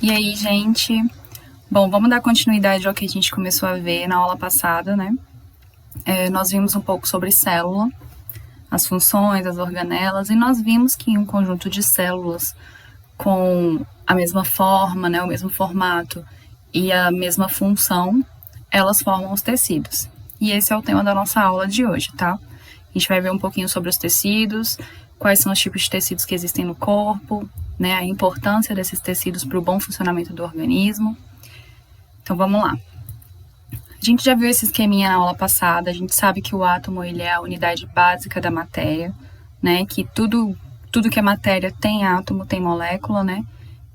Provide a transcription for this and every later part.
E aí, gente? Bom, vamos dar continuidade ao que a gente começou a ver na aula passada, né? Nós vimos um pouco sobre célula, as funções, as organelas, e nós vimos que um conjunto de células com a mesma forma, né, o mesmo formato e a mesma função, elas formam os tecidos. E esse é o tema da nossa aula de hoje, tá? A gente vai ver um pouquinho sobre os tecidos, quais são os tipos de tecidos que existem no corpo, né, a importância desses tecidos para o bom funcionamento do organismo. Então, vamos lá. A gente já viu esse esqueminha na aula passada, a gente sabe que o átomo ele é a unidade básica da matéria, né, que tudo que é matéria tem átomo, tem molécula, né,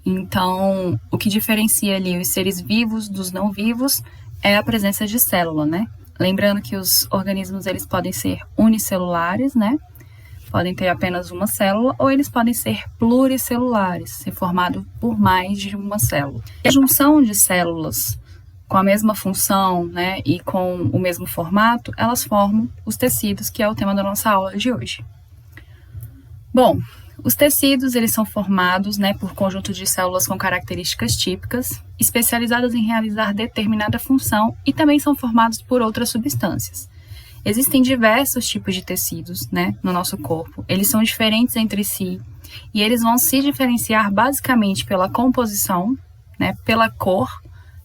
então o que diferencia ali os seres vivos dos não vivos é a presença de célula, né, lembrando que os organismos eles podem ser unicelulares, né, podem ter apenas uma célula ou eles podem ser pluricelulares, ser formado por mais de uma célula. A junção de células com a mesma função, né, e com o mesmo formato, elas formam os tecidos, que é o tema da nossa aula de hoje. Bom, os tecidos, eles são formados, né, por conjunto de células com características típicas, especializadas em realizar determinada função e também são formados por outras substâncias. Existem diversos tipos de tecidos, né, no nosso corpo. Eles são diferentes entre si e eles vão se diferenciar basicamente pela composição, né, pela cor,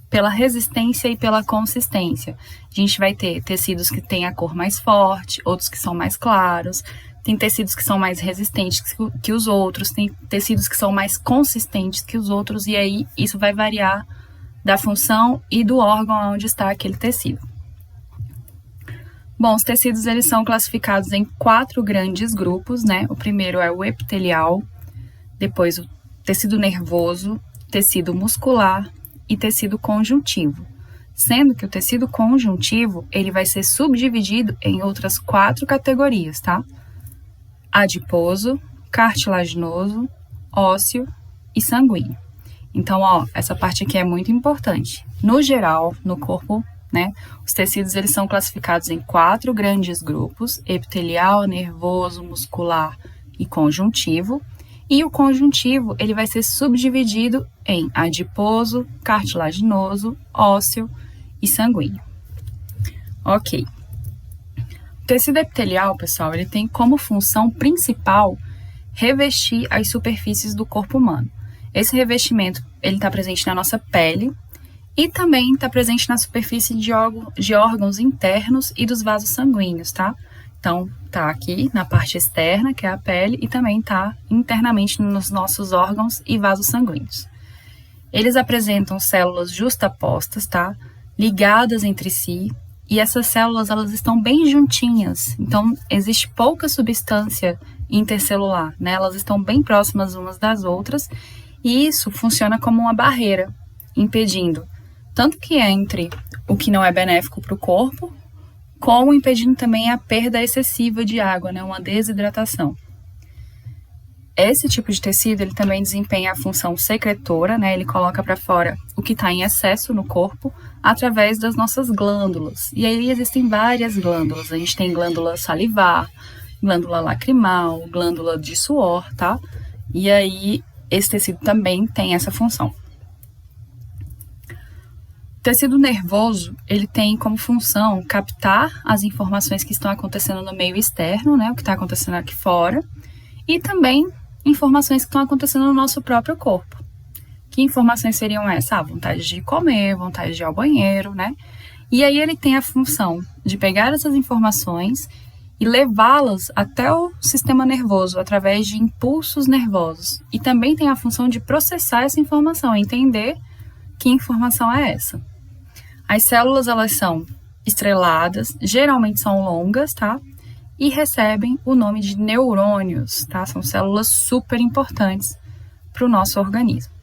pela resistência e pela consistência. A gente vai ter tecidos que têm a cor mais forte, outros que são mais claros, tem tecidos que são mais resistentes que os outros, tem tecidos que são mais consistentes que os outros, e aí isso vai variar da função e do órgão onde está aquele tecido. Bom, os tecidos eles são classificados em 4 grandes grupos, né? O primeiro é o epitelial, depois o tecido nervoso, tecido muscular e tecido conjuntivo, sendo que o tecido conjuntivo ele vai ser subdividido em outras 4 categorias, tá? Adiposo, cartilaginoso, ósseo e sanguíneo. Então, essa parte aqui é muito importante. No geral, no corpo, né, os tecidos eles são classificados em 4 grandes grupos: epitelial, nervoso, muscular e conjuntivo. E o conjuntivo ele vai ser subdividido em adiposo, cartilaginoso, ósseo e sanguíneo. Ok. O tecido epitelial, pessoal, ele tem como função principal revestir as superfícies do corpo humano. Esse revestimento ele está presente na nossa pele e também está presente na superfície de órgãos internos e dos vasos sanguíneos, tá? Então, tá aqui na parte externa, que é a pele, e também tá internamente nos nossos órgãos e vasos sanguíneos. Eles apresentam células justapostas, tá? Ligadas entre si, e essas células, elas estão bem juntinhas. Então, existe pouca substância intercelular, né? Elas estão bem próximas umas das outras, e isso funciona como uma barreira, impedindo tanto que entre o que não é benéfico para o corpo, como impedindo também a perda excessiva de água, né, uma desidratação. Esse tipo de tecido ele também desempenha a função secretora, né, ele coloca para fora o que está em excesso no corpo através das nossas glândulas. E aí existem várias glândulas, a gente tem glândula salivar, glândula lacrimal, glândula de suor, tá? E aí esse tecido também tem essa função. O tecido nervoso, ele tem como função captar as informações que estão acontecendo no meio externo, né, o que está acontecendo aqui fora, e também informações que estão acontecendo no nosso próprio corpo. Que informações seriam essas? Vontade de comer, vontade de ir ao banheiro, né? E aí ele tem a função de pegar essas informações e levá-las até o sistema nervoso através de impulsos nervosos. E também tem a função de processar essa informação, entender que informação é essa. As células, elas são estreladas, geralmente são longas, tá? E recebem o nome de neurônios, tá? São células super importantes para o nosso organismo.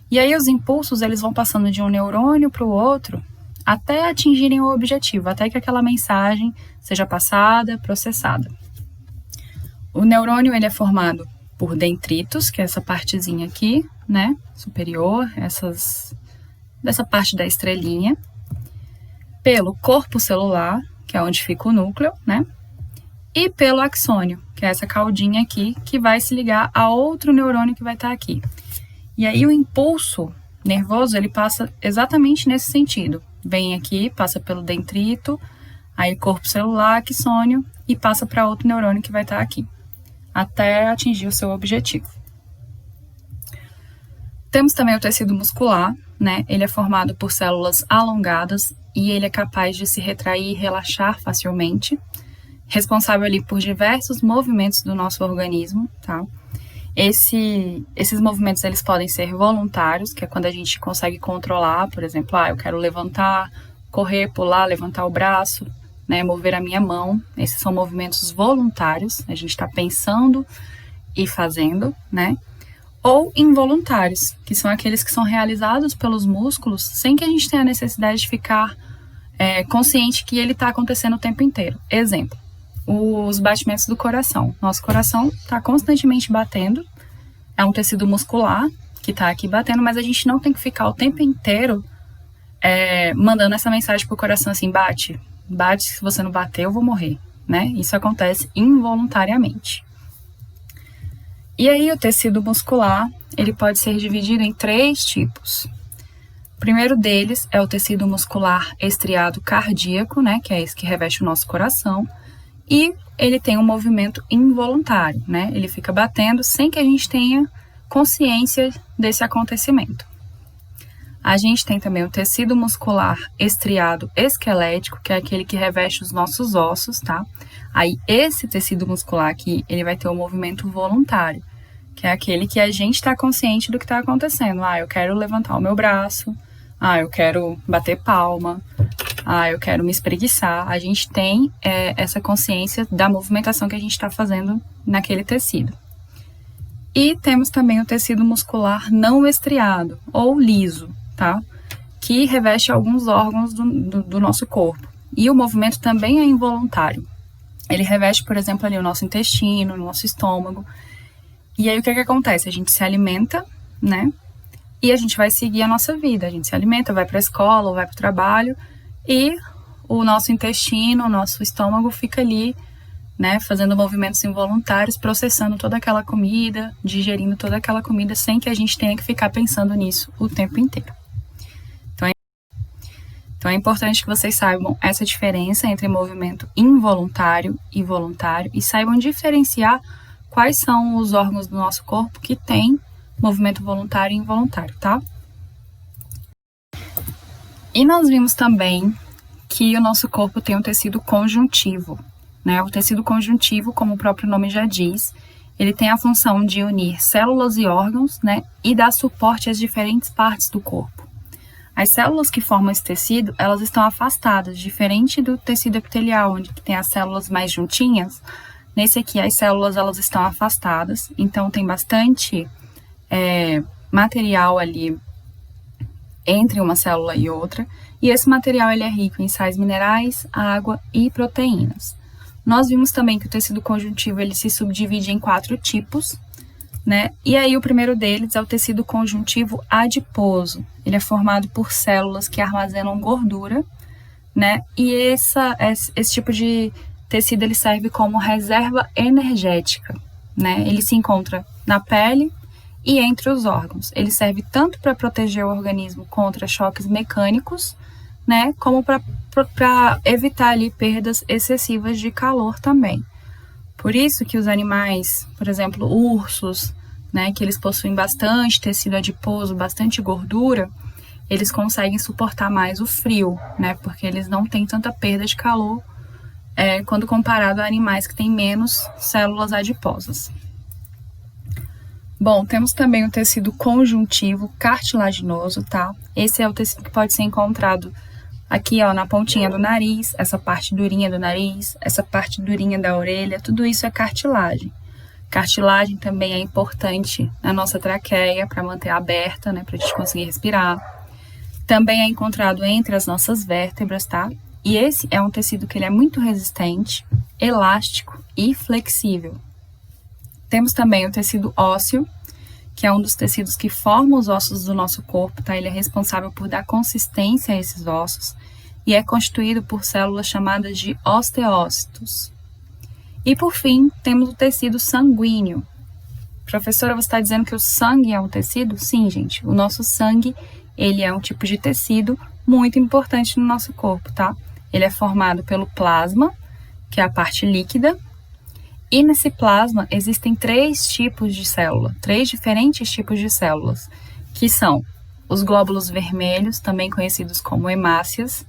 E aí os impulsos, eles vão passando de um neurônio para o outro até atingirem o objetivo, até que aquela mensagem seja passada, processada. O neurônio, ele é formado por dendritos, que é essa partezinha aqui, né? Superior, dessa parte da estrelinha, pelo corpo celular, que é onde fica o núcleo, né? E pelo axônio, que é essa caudinha aqui, que vai se ligar a outro neurônio que vai estar aqui. E aí o impulso nervoso, ele passa exatamente nesse sentido. Vem aqui, passa pelo dendrito, aí corpo celular, axônio, e passa para outro neurônio que vai estar aqui, até atingir o seu objetivo. Temos também o tecido muscular, né? Ele é formado por células alongadas e ele é capaz de se retrair e relaxar facilmente, responsável ali por diversos movimentos do nosso organismo, tá? Esses movimentos, eles podem ser voluntários, que é quando a gente consegue controlar, por exemplo, eu quero levantar, correr, pular, levantar o braço, né, mover a minha mão. Esses são movimentos voluntários, a gente está pensando e fazendo, né? Ou involuntários, que são aqueles que são realizados pelos músculos sem que a gente tenha a necessidade de ficar consciente que ele está acontecendo o tempo inteiro. Exemplo, os batimentos do coração. Nosso coração está constantemente batendo, é um tecido muscular que está aqui batendo, mas a gente não tem que ficar o tempo inteiro mandando essa mensagem pro coração assim, bate, se você não bater eu vou morrer, né? Isso acontece involuntariamente. E aí o tecido muscular, ele pode ser dividido em 3 tipos. O primeiro deles é o tecido muscular estriado cardíaco, né, que é esse que reveste o nosso coração, e ele tem um movimento involuntário, né, ele fica batendo sem que a gente tenha consciência desse acontecimento. A gente tem também o tecido muscular estriado esquelético, que é aquele que reveste os nossos ossos, tá? Aí, esse tecido muscular aqui, ele vai ter um movimento voluntário, que é aquele que a gente está consciente do que está acontecendo. Eu quero levantar o meu braço, eu quero bater palma, eu quero me espreguiçar. A gente tem essa consciência da movimentação que a gente está fazendo naquele tecido. E temos também o tecido muscular não estriado, ou liso, tá? Que reveste alguns órgãos do nosso corpo. E o movimento também é involuntário. Ele reveste, por exemplo, ali o nosso intestino, o nosso estômago. E aí o que acontece? A gente se alimenta, né? E a gente vai seguir a nossa vida. A gente se alimenta, vai para a escola, ou vai para o trabalho. E o nosso intestino, o nosso estômago fica ali, né? Fazendo movimentos involuntários, processando toda aquela comida, digerindo toda aquela comida, sem que a gente tenha que ficar pensando nisso o tempo inteiro. Então é importante que vocês saibam essa diferença entre movimento involuntário e voluntário e saibam diferenciar quais são os órgãos do nosso corpo que têm movimento voluntário e involuntário, tá? E nós vimos também que o nosso corpo tem um tecido conjuntivo, né? O tecido conjuntivo, como o próprio nome já diz, ele tem a função de unir células e órgãos, né? E dar suporte às diferentes partes do corpo. As células que formam esse tecido, elas estão afastadas, diferente do tecido epitelial, onde tem as células mais juntinhas. Nesse aqui, as células elas estão afastadas, então tem bastante material ali entre uma célula e outra, e esse material ele é rico em sais minerais, água e proteínas. Nós vimos também que o tecido conjuntivo ele se subdivide em 4 tipos, né? E aí o primeiro deles é o tecido conjuntivo adiposo. Ele é formado por células que armazenam gordura, né? E esse tipo de tecido ele serve como reserva energética, né? Ele se encontra na pele e entre os órgãos. Ele serve tanto para proteger o organismo contra choques mecânicos, né? Como para evitar ali perdas excessivas de calor também. Por isso que os animais, por exemplo, ursos, né, que eles possuem bastante tecido adiposo, bastante gordura, eles conseguem suportar mais o frio, né, porque eles não têm tanta perda de calor quando comparado a animais que têm menos células adiposas. Bom, temos também o tecido conjuntivo cartilaginoso, tá? Esse é o tecido que pode ser encontrado aqui, ó, na pontinha do nariz, essa parte durinha do nariz, essa parte durinha da orelha, tudo isso é cartilagem. Cartilagem também é importante na nossa traqueia para manter aberta, né, para a gente conseguir respirar. Também é encontrado entre as nossas vértebras, tá? E esse é um tecido que ele é muito resistente, elástico e flexível. Temos também o tecido ósseo, que é um dos tecidos que formam os ossos do nosso corpo, tá? Ele é responsável por dar consistência a esses ossos e é constituído por células chamadas de osteócitos. E por fim, temos o tecido sanguíneo, professora, você está dizendo que o sangue é um tecido? Sim, gente. O nosso sangue, ele é um tipo de tecido muito importante no nosso corpo, tá? Ele é formado pelo plasma, que é a parte líquida, e nesse plasma existem três diferentes tipos de células, que são os glóbulos vermelhos, também conhecidos como hemácias,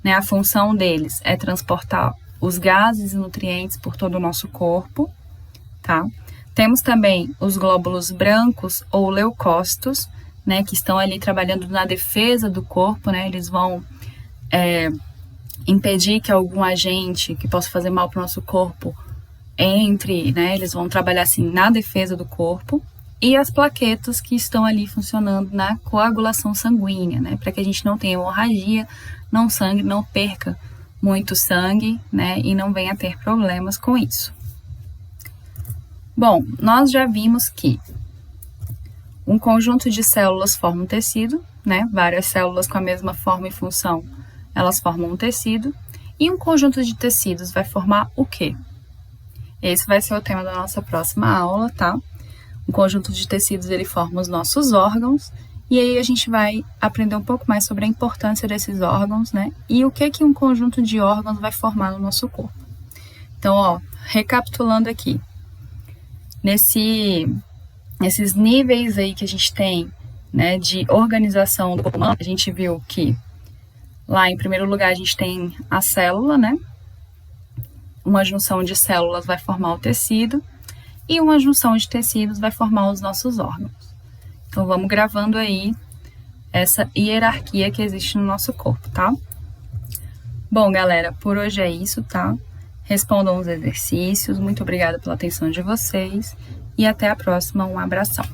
né? A função deles é transportar os gases e nutrientes por todo o nosso corpo, tá? Temos também os glóbulos brancos ou leucócitos, né? Que estão ali trabalhando na defesa do corpo, né? Eles vão impedir que algum agente que possa fazer mal para o nosso corpo entre, né? Eles vão trabalhar assim na defesa do corpo. E as plaquetas que estão ali funcionando na coagulação sanguínea, né? Para que a gente não tenha hemorragia, não perca muito sangue, né? E não venha a ter problemas com isso. Bom, nós já vimos que um conjunto de células forma um tecido, né? Várias células com a mesma forma e função, elas formam um tecido. E um conjunto de tecidos vai formar o quê? Esse vai ser o tema da nossa próxima aula, tá? Um conjunto de tecidos, ele forma os nossos órgãos, e aí a gente vai aprender um pouco mais sobre a importância desses órgãos, né? E o que um conjunto de órgãos vai formar no nosso corpo. Então, ó, recapitulando aqui, nesses níveis aí que a gente tem, né, de organização do corpo humano, a gente viu que lá, em primeiro lugar, a gente tem a célula, né? Uma junção de células vai formar o tecido, e uma junção de tecidos vai formar os nossos órgãos. Então, vamos gravando aí essa hierarquia que existe no nosso corpo, tá? Bom, galera, por hoje é isso, tá? Respondam os exercícios. Muito obrigada pela atenção de vocês e até a próxima. Um abração.